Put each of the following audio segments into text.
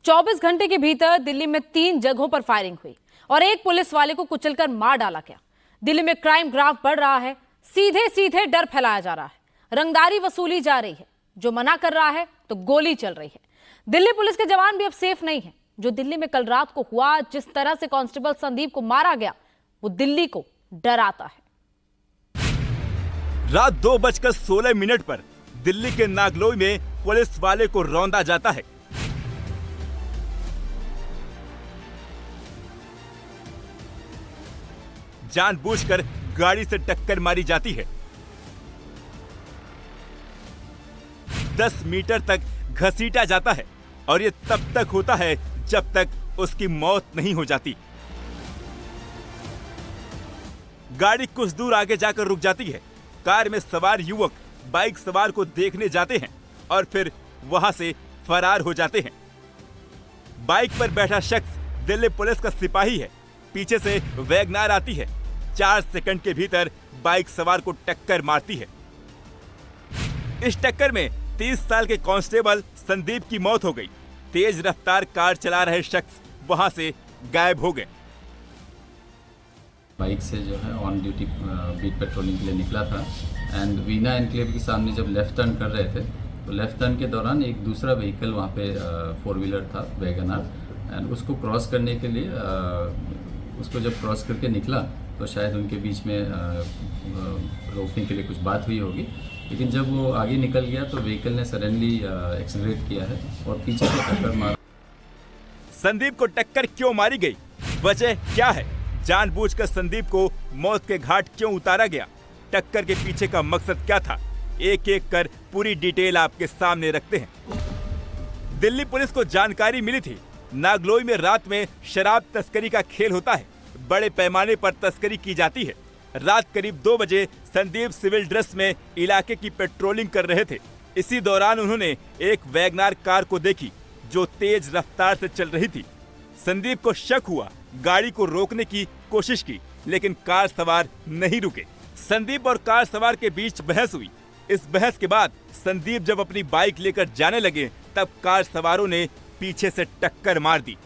24 घंटे के भीतर दिल्ली में 3 जगहों पर फायरिंग हुई और एक पुलिस वाले को कुचलकर मार डाला गया। दिल्ली में क्राइम ग्राफ बढ़ रहा है, सीधे सीधे डर फैलाया जा रहा है, रंगदारी वसूली जा रही है। जो मना कर रहा है तो गोली चल रही है। दिल्ली पुलिस के जवान भी अब सेफ नहीं है। जो दिल्ली में कल रात को हुआ, जिस तरह से कांस्टेबल संदीप को मारा गया, वो दिल्ली को डराता है। रात 2:16 पर दिल्ली के नागलोई में पुलिस वाले को रौंदा जाता है। जानबूझकर गाड़ी से टक्कर मारी जाती है। 10 मीटर तक घसीटा जाता है और ये तब तक होता है जब तक उसकी मौत नहीं हो जाती। गाड़ी कुछ दूर आगे जाकर रुक जाती है। कार में सवार युवक बाइक सवार को देखने जाते हैं और फिर वहां से फरार हो जाते हैं। बाइक पर बैठा शख्स दिल्ली पुलिस का सिपाही है। पीछे से वैगनार आती है। 4 सेकंड के भीतर बाइक सवार को टक्कर मारती है। इस टक्कर में 30 साल के कांस्टेबल संदीप की मौत हो गई। तेज रफ्तार कार चला रहे शख्स वहां से गायब हो गए। बाइक से जो है ऑन ड्यूटी बीट पेट्रोलिंग के लिए निकला था एंड वीना एनक्लेव के सामने जब लेफ्ट टर्न कर रहे थे तो लेफ्ट टर्न के दौरान एक दूसरा व्हीकल वहाँ पे 4 व्हीलर था, वैगनआर, एंड उसको क्रॉस करने के लिए उसको जब क्रॉस करके निकला तो शायद उनके बीच में रोकने के लिए कुछ बात हुई होगी, लेकिन जब वो आगे निकल गया तो व्हीकल ने सडनली एक्सीलरेट किया है और पीछे से टक्कर मारा। संदीप को टक्कर क्यों मारी गई, वजह क्या है, जानबूझकर संदीप को मौत के घाट क्यों उतारा गया, टक्कर के पीछे का मकसद क्या था, एक एक कर पूरी डिटेल आपके सामने रखते हैं। दिल्ली पुलिस को जानकारी मिली थी नागलोई में रात में शराब तस्करी का खेल होता है। बड़े पैमाने पर तस्करी की जाती है। रात करीब 2 बजे संदीप सिविल ड्रेस में इलाके की पेट्रोलिंग कर रहे थे। इसी दौरान उन्होंने एक वैगनार कार को देखी जो तेज रफ्तार से चल रही थी। संदीप को शक हुआ, गाड़ी को रोकने की कोशिश की, लेकिन कार सवार नहीं रुके। संदीप और कार सवार के बीच बहस हुई। इस बहस के बाद संदीप जब अपनी बाइक लेकर जाने लगे तब कार सवारों ने पीछे से टक्कर मार दी।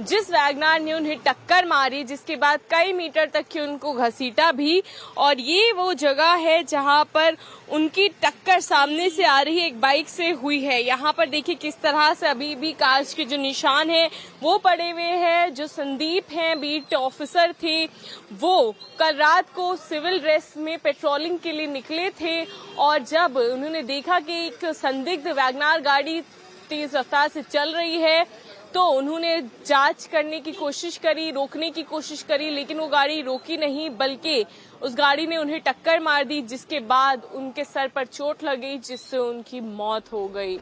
जिस वैगनार ने उन्हें टक्कर मारी, जिसके बाद कई मीटर तक की उनको घसीटा भी, और ये वो जगह है जहां पर उनकी टक्कर सामने से आ रही एक बाइक से हुई है। यहाँ पर देखिए किस तरह से अभी भी कांच के जो निशान हैं वो पड़े हुए हैं। जो संदीप हैं, बीट ऑफिसर थे, वो कल रात को सिविल ड्रेस में पेट्रोलिंग के लिए निकले थे और जब उन्होंने देखा कि एक संदिग्ध वैगनार गाड़ी तेज रफ्तार से चल रही है तो उन्होंने जांच करने की कोशिश करी, रोकने की कोशिश करी, लेकिन वो गाड़ी रोकी नहीं, बल्कि उस गाड़ी ने उन्हें टक्कर मार दी, जिसके बाद उनके सर पर चोट लग गई, जिससे उनकी मौत हो गई।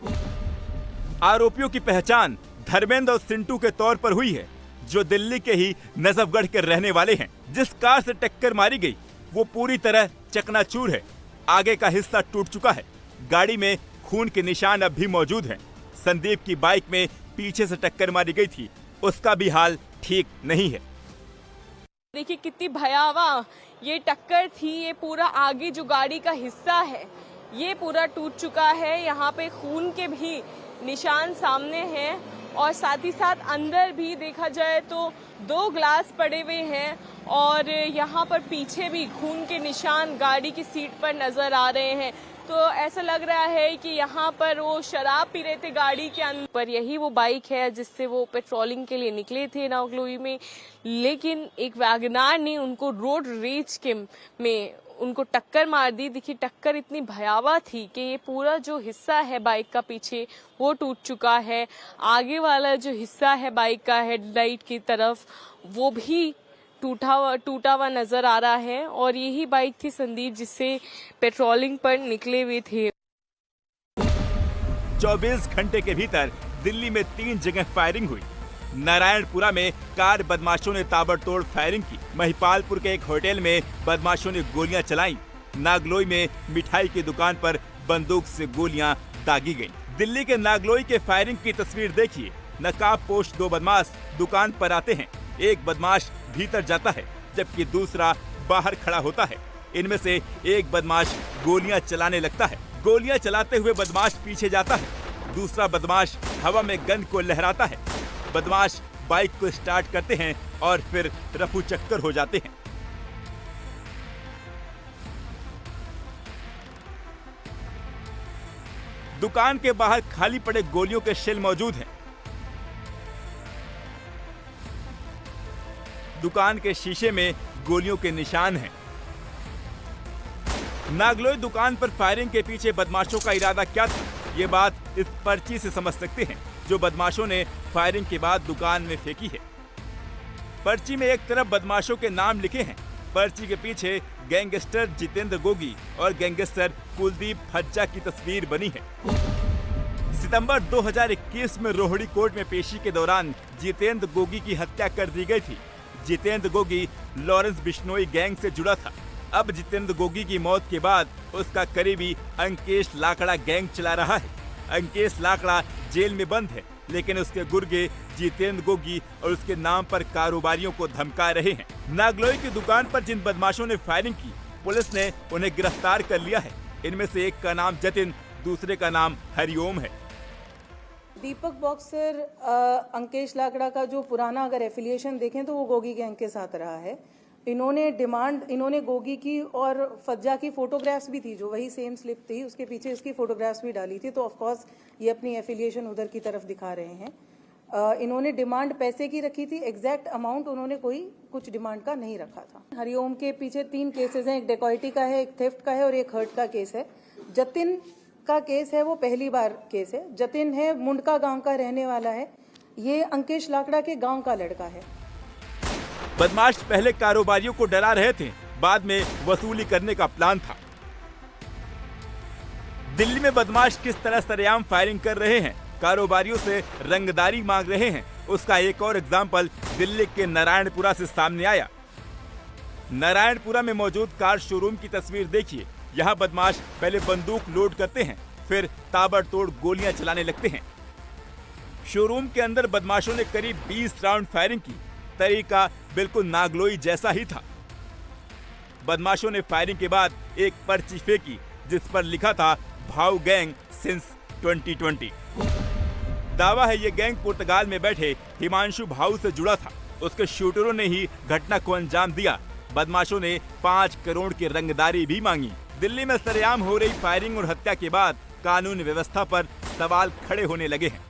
आरोपियों की पहचान धर्मेंद्र और सिंटू के तौर पर हुई है, जो दिल्ली के ही नजफगढ़ के रहने वाले हैं। जिस कार से टक्कर मारी गई वो पूरी तरह चकनाचूर है। आगे का हिस्सा टूट चुका है। गाड़ी में खून के निशान अब भी मौजूद हैं। संदीप की बाइक में पीछे से टक्कर मारी गई थी, उसका भी हाल ठीक नहीं है। देखिए कितनी भयावह ये टक्कर थी। ये पूरा आगे जो गाड़ी का हिस्सा है ये पूरा टूट चुका है। यहाँ पे खून के भी निशान सामने हैं और साथ ही साथ अंदर भी देखा जाए तो 2 ग्लास पड़े हुए हैं और यहाँ पर पीछे भी खून के निशान गाड़ी की सीट पर नजर आ रहे हैं। तो ऐसा लग रहा है कि यहाँ पर वो शराब पी रहे थे गाड़ी के अंदर। पर यही वो बाइक है जिससे वो पेट्रोलिंग के लिए निकले थे नागलोई में, लेकिन एक वैगनार ने उनको रोड रेज के में उनको टक्कर मार दी। देखिए टक्कर इतनी भयावह थी कि ये पूरा जो हिस्सा है बाइक का पीछे वो टूट चुका है। आगे वाला जो हिस्सा है बाइक का हेडलाइट की तरफ वो भी टूटा हुआ नजर आ रहा है और यही बाइक थी संदीप जिससे पेट्रोलिंग पर निकले हुए थे। 24 घंटे के भीतर दिल्ली में 3 जगह फायरिंग हुई। नारायणपुरा में कार बदमाशों ने ताबड़तोड़ फायरिंग की। महिपालपुर के एक होटल में बदमाशों ने गोलियां चलाई। नागलोई में मिठाई की दुकान पर बंदूक से गोलियां दागी गईं। दिल्ली के नागलोई के फायरिंग की तस्वीर देखिए। नकाबपोश 2 बदमाश दुकान पर आते हैं। एक बदमाश भीतर जाता है जबकि दूसरा बाहर खड़ा होता है। इनमें से एक बदमाश गोलियां चलाने लगता है। गोलियां चलाते हुए बदमाश पीछे जाता है। दूसरा बदमाश हवा में गन को लहराता है। बदमाश बाइक को स्टार्ट करते हैं और फिर रफू चक्कर हो जाते हैं। दुकान के बाहर खाली पड़े गोलियों के शेल मौजूद हैं। दुकान के शीशे में गोलियों के निशान हैं। नागलोई दुकान पर फायरिंग के पीछे बदमाशों का इरादा क्या था, ये बात इस पर्ची से समझ सकते हैं जो बदमाशों ने फायरिंग के बाद दुकान में फेंकी है। पर्ची में एक तरफ बदमाशों के नाम लिखे हैं, पर्ची के पीछे गैंगस्टर जितेंद्र गोगी और गैंगस्टर कुलदीप फज्जा की तस्वीर बनी है। सितंबर 2021 में रोहिणी कोर्ट में पेशी के दौरान जितेंद्र गोगी की हत्या कर दी गई थी। जितेंद्र गोगी लॉरेंस बिश्नोई गैंग से जुड़ा था। अब जितेंद्र गोगी की मौत के बाद उसका करीबी अंकेश लाकड़ा गैंग चला रहा है। अंकेश लाकड़ा जेल में बंद है, लेकिन उसके गुर्गे जितेंद्र गोगी और उसके नाम पर कारोबारियों को धमका रहे हैं। नागलोई की दुकान पर जिन बदमाशों ने फायरिंग की, पुलिस ने उन्हें गिरफ्तार कर लिया है। इनमें से एक का नाम जतिन, दूसरे का नाम हरिओम है। दीपक बॉक्सर अंकेश लाकड़ा का जो पुराना अगर एफिलिएशन देखें तो वो गोगी गैंग के साथ रहा है। इन्होंने गोगी की और फज्जा की फोटोग्राफ्स भी थी, जो वही सेम स्लिप थी, उसके पीछे इसकी फोटोग्राफ्स भी डाली थी। तो ऑफ कोर्स ये अपनी एफिलिएशन उधर की तरफ दिखा रहे हैं। इन्होंने डिमांड पैसे की रखी थी, एग्जैक्ट अमाउंट उन्होंने कुछ डिमांड का नहीं रखा था। हरिओम के पीछे 3 केसेस हैं, एक डेकॉइटी का है, एक थेफ्ट का है और एक हर्ट का केस है। जतिन का केस है वो पहली बार केस है। जतिन है मुंडका गांव का रहने वाला है, ये अंकेश लाकड़ा के गांव का लड़का है। बदमाश पहले कारोबारियों को डरा रहे थे, बाद में वसूली करने का प्लान था। दिल्ली में बदमाश किस तरह सरेआम फायरिंग कर रहे हैं, कारोबारियों से रंगदारी मांग रहे हैं, उसका एक और एग्जाम्पल दिल्ली के नारायणपुरा से सामने आया। नारायणपुरा में मौजूद कार शोरूम की तस्वीर देखिए। यहाँ बदमाश पहले बंदूक लोड करते हैं, फिर ताबड़तोड़ गोलियां चलाने लगते हैं। शोरूम के अंदर बदमाशों ने करीब 20 राउंड फायरिंग की। तरीका बिल्कुल नागलोई जैसा ही था। बदमाशों ने फायरिंग के बाद एक पर्ची फेंकी जिस पर लिखा था भाऊ गैंग सिंस 2020। दावा है ये गैंग पुर्तगाल में बैठे हिमांशु भाऊ से जुड़ा था। उसके शूटरों ने ही घटना को अंजाम दिया। बदमाशों ने 5 करोड़ की रंगदारी भी मांगी। दिल्ली में सरेआम हो रही फायरिंग और हत्या के बाद कानून व्यवस्था पर सवाल खड़े होने लगे हैं।